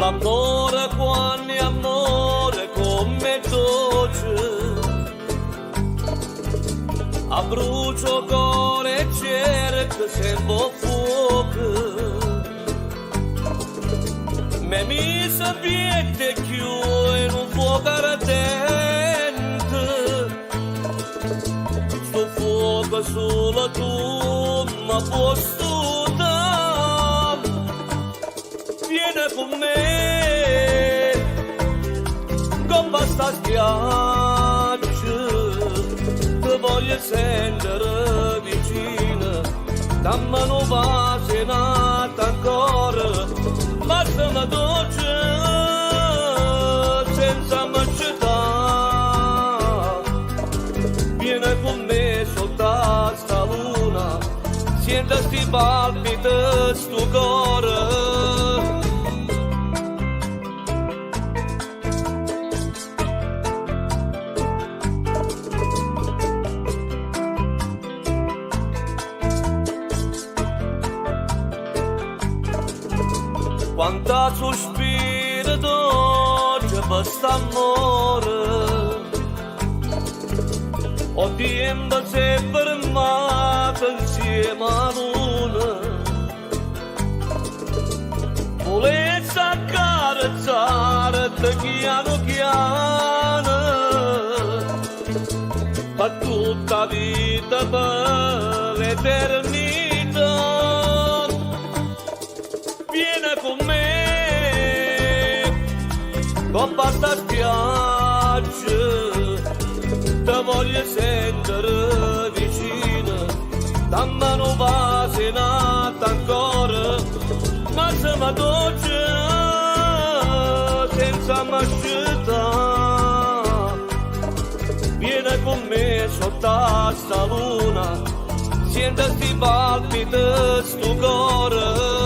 l'amore quando è amore come dolce. A brucio cuore cerca sempre fuoco. Me mi sapete più e non fuoco ardente. Sto fuoco sulla tua ma posso dare. Vieni con me, con questa spiaggia, ti voglio sentire vicino, dammi una pace nata ancora, bastami dolce, senza macetà. Vieni con me sotto sta luna, senti sti palpiti sto cuore. Quanta sospiro dolce per st'amore, ho tempo sempre fermato insieme a luna. Volessi accarezzare piano piano, per tutta vita, per l'eternità. Vieni con me, con questa spiaggia, ti voglio sentire vicino, dammi una pace nata ancora, ma se mi dolce, senza macetà. Vieni con me sotto sta luna, senti sti palpiti sto cuore.